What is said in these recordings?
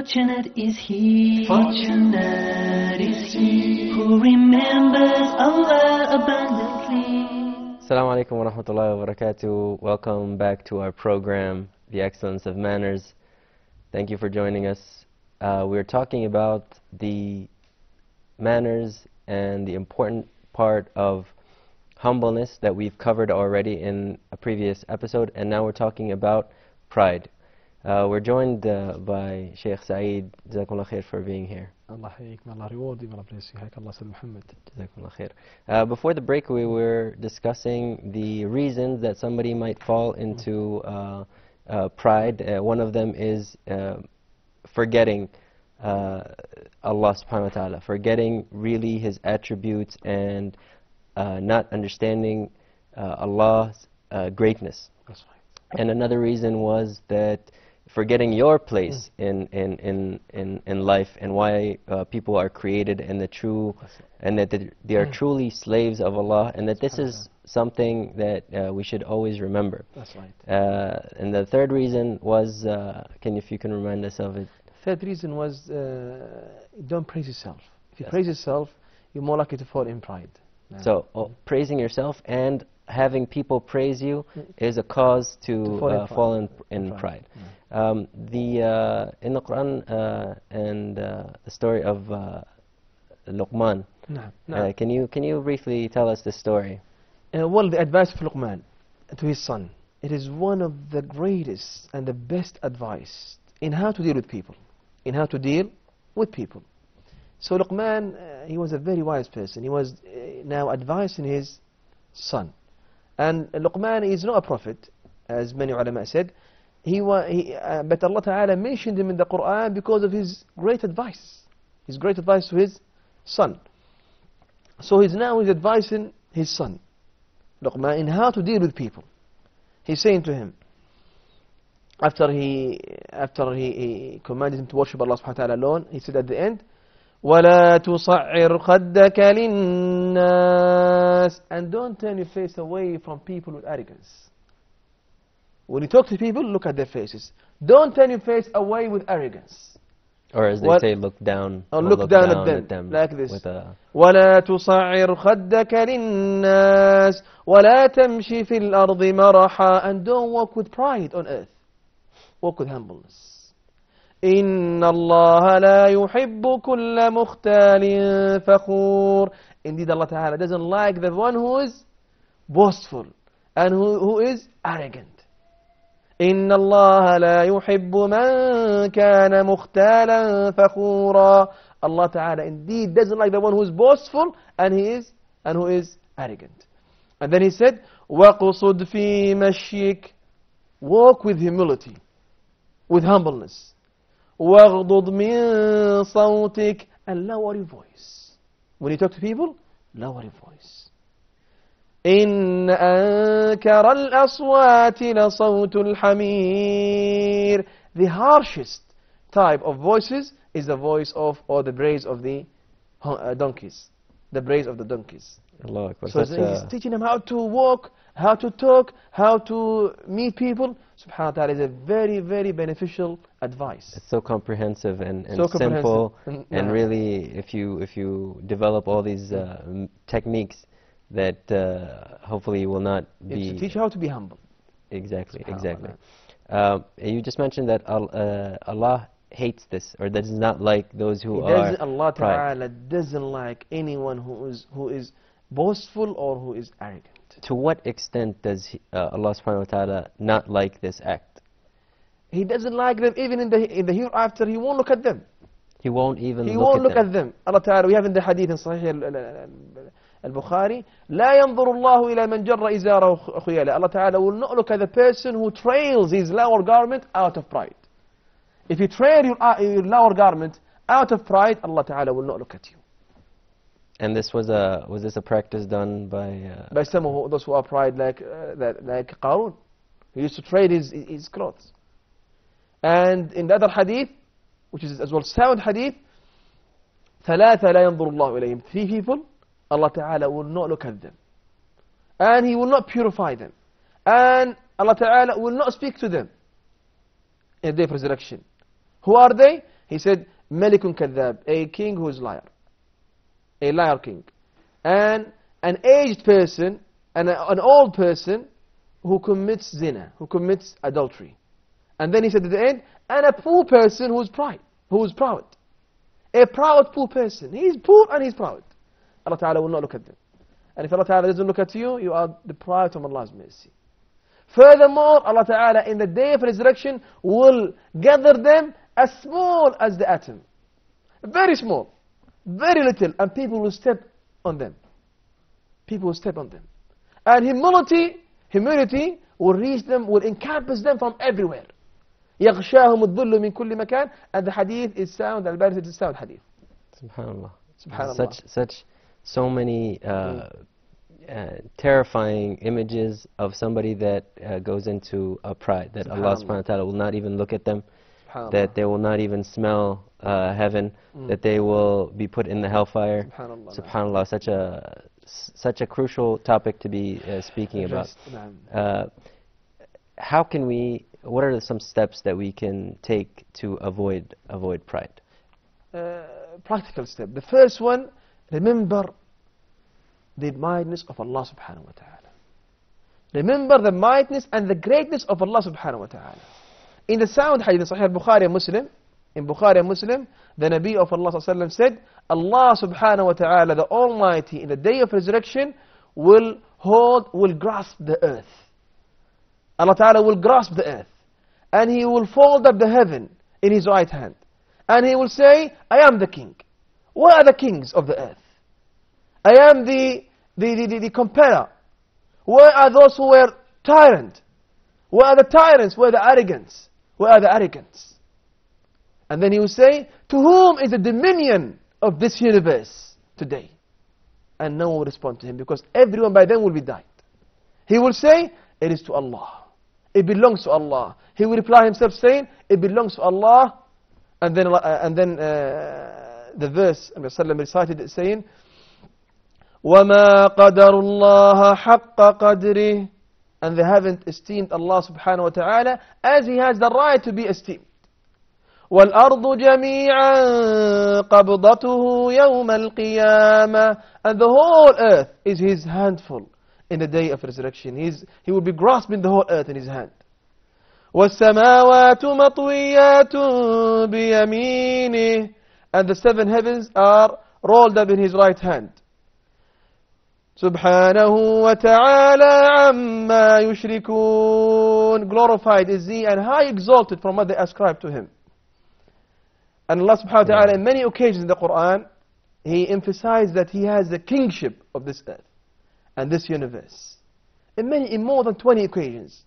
Fortunate is he who remembers Allah abundantly. Assalamu alaikum wa rahmatullahi wa barakatuh. Welcome back to our program, The Excellence of Manners. Thank you for joining us. We're talking about the manners and the important part of humbleness that we've covered already in a previous episode, and now we're talking about pride. We're joined by Sheikh Saeed. Jazakumullah khair for being here. Allah hayik, may Allah reward you, may Allah bless you. Hayk Allah Sayyid Muhammad. Jazakumullah khair. Before the break, we were discussing the reasons that somebody might fall into pride. One of them is forgetting Allah subhanahu wa ta'ala, forgetting really His attributes and not understanding Allah's greatness. That's right. And another reason was that forgetting your place in life and why people are created and and that they are truly slaves of Allah, and that this is something that we should always remember. That's right. And the third reason was, if you can remind us of it. Third reason was don't praise yourself. If you praise yourself, you're more likely to fall in pride. So praising yourself and having people praise you is a cause to fall in pride. In the Quran and the story of Luqman, can you briefly tell us the story? Well, the advice of Luqman to his son, it is one of the greatest and the best advice in how to deal with people. So Luqman, he was a very wise person. He was now advising his son. And Luqman is not a prophet, as many ulama said. But Allah Ta'ala mentioned him in the Quran because of his great advice. His great advice to his son. So he's advising his son, Luqman, in how to deal with people. He's saying to him, after he commanded him to worship Allah Subhanahu wa Ta'ala alone, he said at the end, وَلَا تُصَعِّرْ خَدَّكَ لِلنَّاسِ, and don't turn your face away from people with arrogance. When you talk to people, look at their faces. Don't turn your face away with arrogance. Or as they say, look down. Or look down at them like this. وَلَا تُصَعِّرْ خَدَّكَ لِلنَّاسِ وَلَا تَمْشِ فِي الْأَرْضِ مَرَحًا, and don't walk with pride on earth. Walk with humbleness. إِنَّ اللَّهَ لَا يُحِبُّ كُلَّ مُخْتَالٍ فَخُورٍ. Indeed, Allah Ta'ala doesn't like the one who is boastful and who is arrogant. إِنَّ اللَّهَ لَا يُحِبُّ مَنْ كَانَ مُخْتَالًا فَخُورًا. Allah Ta'ala indeed doesn't like the one who is boastful and who is arrogant. And then he said, وَقُصُدْ فِي مَشْيِكَ, walk with humility, with humbleness. وَغْضُضْ مِنْ صَوْتِكَ, and lower your voice. When you talk to people, lower your voice. إِنَّ أَنْكَرَ الْأَصْوَاتِ لَصَوْتُ الْحَمِيرِ. The harshest type of voices is the voice of, or the brays of the donkeys. The brays of the donkeys. Allah Akbar. So he's teaching them how to walk, how to talk, how to meet people. Subhanahu wa ta'ala is a very, very beneficial advice. It's so comprehensive and so simple, and really, if you develop all these techniques, that hopefully will not be. It's to teach you how to be humble. Exactly. You just mentioned that Allah hates this, or does not like those who are Allah pride. Ta'ala doesn't like anyone who is boastful or who is arrogant. To what extent does Allah Subhanahu wa Ta'ala not like this act? He doesn't like them even in the hereafter. He won't look at them. He won't even look at them. Allah Ta'ala, we have in the hadith in Sahih al-Bukhari, لا ينظر الله إلى من جر إزاره خيالا. Allah Ta'ala will not look at the person who trails his lower garment out of pride. If you trail your lower garment out of pride, Allah Ta'ala will not look at you. And this was this a practice done by some of those who are pride, like Qarun? He used to trade his clothes. And in the other hadith, which is as well sound hadith, ثلاثة لا ينظر الله إليهم. 3 people, Allah Ta'ala will not look at them. And He will not purify them. And Allah Ta'ala will not speak to them in the day of resurrection. Who are they? He said, Malikun Kadhab, a king who is liar. A liar king. And an aged person, and an old person who commits zina, who commits adultery. And then he said at the end, and a poor person who is proud. A proud poor person. He's poor and he's proud. Allah Ta'ala will not look at them. And if Allah Ta'ala doesn't look at you, you are deprived from Allah's mercy. Furthermore, Allah Ta'ala in the day of resurrection will gather them as small as the atom. Very small. Very little. And people will step on them. People will step on them. And humility will reach them, will encompass them from everywhere. يغشاهم الظل من كل مكان. And the hadith is sound, Al-Bari is sound hadith. Subhanallah. Subhanallah. So many terrifying images of somebody that goes into a pride, that Allah subhanahu wa ta'ala will not even look at them, that they will not even smell heaven, that they will be put in the hellfire. Subhanallah, such a crucial topic to be speaking about. How can we, what are some steps that we can take to avoid pride? Practical step. The first one, remember the mightiness of Allah subhanahu wa ta'ala. Remember the mightiness and the greatness of Allah subhanahu wa ta'ala. In the sound hadith, Sahih Bukhari and Muslim, in Bukhari and Muslim, the Nabi of Allah sallallahu alayhi wa sallam said, Allah subhanahu wa ta'ala, the Almighty, in the day of resurrection, will grasp the earth. Allah ta'ala will grasp the earth. And He will fold up the heaven in His right hand. And He will say, I am the king. Where are the kings of the earth? I am the comparer. Where are those who were tyrant? Where are the tyrants? Where are the arrogants? Where are the arrogants? And then He will say, to whom is the dominion of this universe today? And no one will respond to Him, because everyone by then will be died. He will say, it is to Allah. It belongs to Allah. He will reply Himself saying, it belongs to Allah. And then the verse, Nabi Sallallahu recited it saying, وَمَا قَدَرُ اللَّهَ حَقَّ قَدْرِهِ. And they haven't esteemed Allah subhanahu wa ta'ala as He has the right to be esteemed. وَالْأَرْضُ جَمِيعًا قَبْضَتُهُ يَوْمَ الْقِيَامَةِ. And the whole earth is His handful in the day of resurrection. He will be grasping the whole earth in His hand. وَالسَّمَاوَاتُ مَطْوِيَّاتٌ بِيَمِينِهِ. And the seven heavens are rolled up in His right hand. Subhanahu wa ta'ala amma yushrikun. Glorified is He and high exalted from what they ascribe to Him. And Allah subhanahu wa ta'ala in many occasions in the Quran, He emphasized that He has the kingship of this earth and this universe. In more than 20 occasions,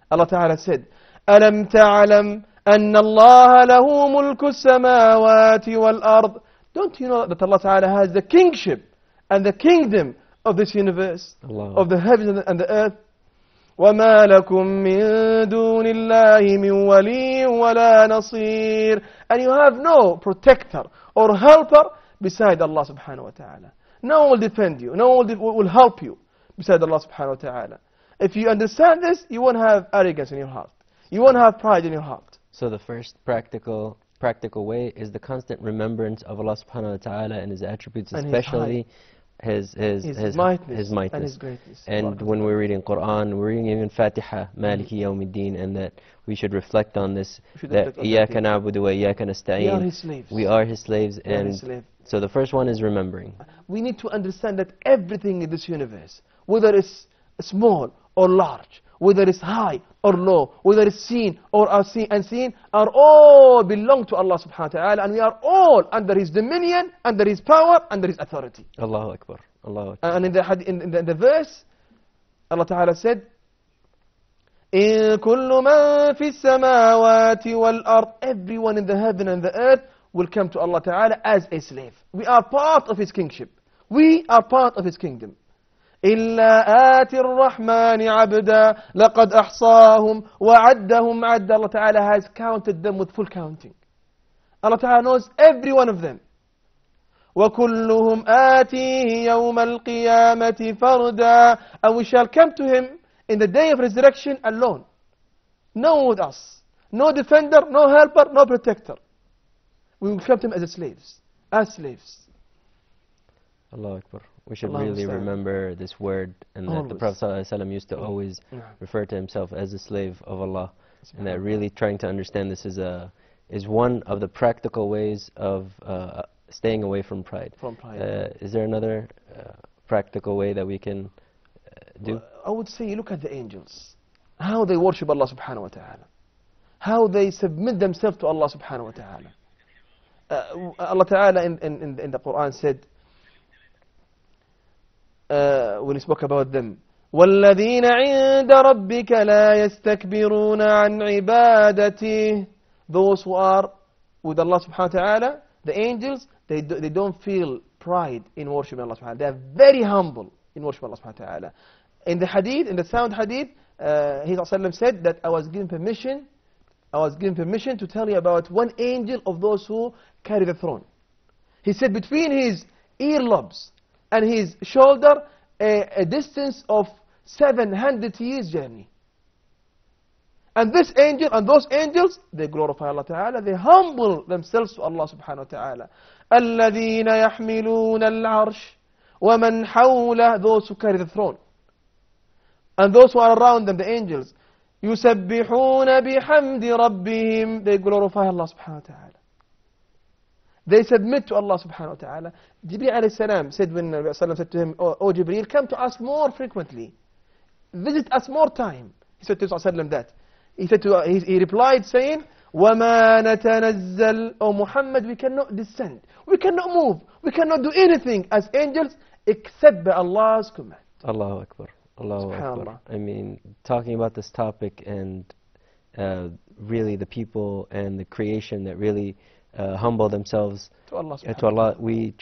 Allah ta'ala said, أَلَمْ تَعْلَمْ أَنَّ اللَّهَ لَهُ مُلْكُ السَّمَاوَاتِ وَالْأَرْضِ. Don't you know that Allah ta'ala has the kingship and the kingdom of this universe, of the heavens and the earth? وَمَا لَكُم مِّن دُونِ اللَّهِ مِن وَلِيٍّ وَلَا نَصِيرٍ. And you have no protector or helper beside Allah subhanahu wa ta'ala. No one will defend you. No one will help you beside Allah subhanahu wa ta'ala. If you understand this, you won't have arrogance in your heart. You won't have pride in your heart. So the first practical way is the constant remembrance of Allah subhanahu wa ta'ala and His attributes, and especially His mightiness and His greatness. And when we're reading Quran, we're reading even Fatiha, Maliki Yawmiddin, and that we should reflect on this, that إِيَّاكَ نَعْبُدُ وَإِيَّاكَ نَسْتَعِينَ. We are His slaves. We are His slaves. And so the first one is remembering. We need to understand that everything in this universe, whether it's small or large, whether it's high or low, whether it's seen or unseen, are all belong to Allah subhanahu wa ta'ala, and we are all under His dominion, under His power, under His authority. Allahu Akbar. Allahu Akbar. And in the verse, Allah ta'ala said, إِن كُلُّ مَن فِي السَّمَاوَاتِ وَالْأَرْضِ. Everyone in the heaven and the earth will come to Allah ta'ala as a slave. We are part of His kingship. We are part of His kingdom. إِلَّا آتِ الرَّحْمَنِ عَبْدًا لَقَدْ أَحْصَاهُمْ وَعَدَّهُمْ عَدًّا. Allah ta'ala has counted them with full counting. Allah ta'ala knows every one of them. وَكُلُّهُمْ آتِيهِ يَوْمَ الْقِيَامَةِ فَرْدًا. And we shall come to Him in the day of resurrection alone. No one with us. No defender, no helper, no protector. we will keep them as slaves. As slaves. Allahu Akbar. We should Allah really understand. remember this word, and that the Prophet ﷺ used to always refer to himself as a slave of Allah, and that really trying to understand this is one of the practical ways of staying away from pride. Is there another practical way that we can do? I would say look at the angels, how they worship Allah subhanahu wa ta'ala, how they submit themselves to Allah subhanahu wa ta'ala. Allah ta'ala in the Quran said, when he spoke about them, وَالَّذِينَ عِنْدَ رَبِّكَ لَا يَسْتَكْبِرُونَ عَنْ عِبَادَتِهِ. Those who are with Allah subhanahu wa ta'ala, the angels, they don't feel pride in worshiping Allah subhanahu wa ta'ala. They are very humble in worshiping Allah subhanahu wa ta'ala. In the hadith, in the sound hadith, he said that I was given permission to tell you about one angel of those who carry the throne. He said between his earlobes and his shoulder, a distance of 700 years journey. And this angel and those angels, they glorify Allah Ta'ala, they humble themselves to Allah Subhanahu wa Ta'ala. الَّذِينَ يَحْمِلُونَ الْعَرْشِ وَمَنْ حَوْلَهُ. Those who carry the throne. And those who are around them, the angels. يُسَبِّحُونَ بِحَمْدِ رَبِّهِمْ. They glorify Allah Subhanahu wa Ta'ala. They submit to Allah Subhanahu wa Ta'ala. Jibreel alayhi salam said when Nabi Sallam said to him, "O Jibreel, come to us more frequently. Visit us more time." He said to Sallam that. He replied saying, وَمَا نَتَنَزَّلْ. O Muhammad, we cannot descend. We cannot move. We cannot do anything as angels except by Allah's command. Allahu Akbar. Allahu Akbar. I mean, talking about this topic and really the people and the creation that really humble themselves to Allah. We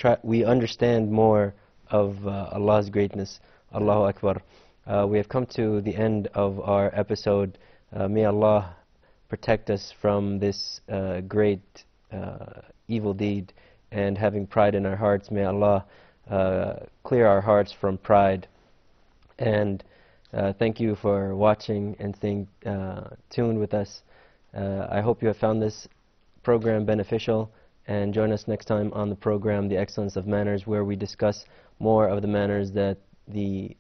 understand more of Allah's greatness. Allahu Akbar. We have come to the end of our episode. May Allah protect us from this great evil deed and having pride in our hearts. May Allah clear our hearts from pride. And thank you for watching and staying tuned with us. I hope you have found this program beneficial, and join us next time on the program The Excellence of Manners, where we discuss more of the manners that the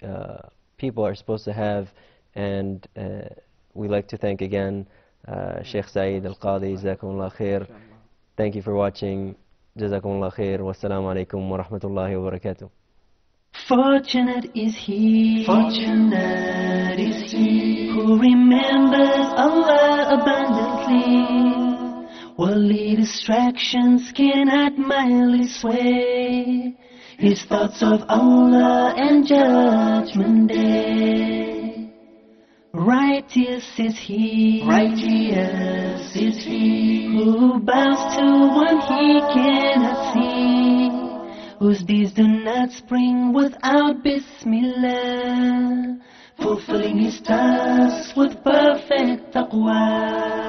people are supposed to have. And we like to thank again Sheikh Saeed Al-Qadi. Jazakumullah khair. Thank you for watching. Jazakumullah khair. Wassalamu alaikum wa rahmatullahi wa barakatuh. Fortunate is he who remembers Allah abundantly. Worldly distractions cannot mildly sway his thoughts of Allah and Judgment Day. Righteous is he who bows to one he cannot see, whose deeds do not spring without Bismillah, fulfilling his tasks with perfect taqwa.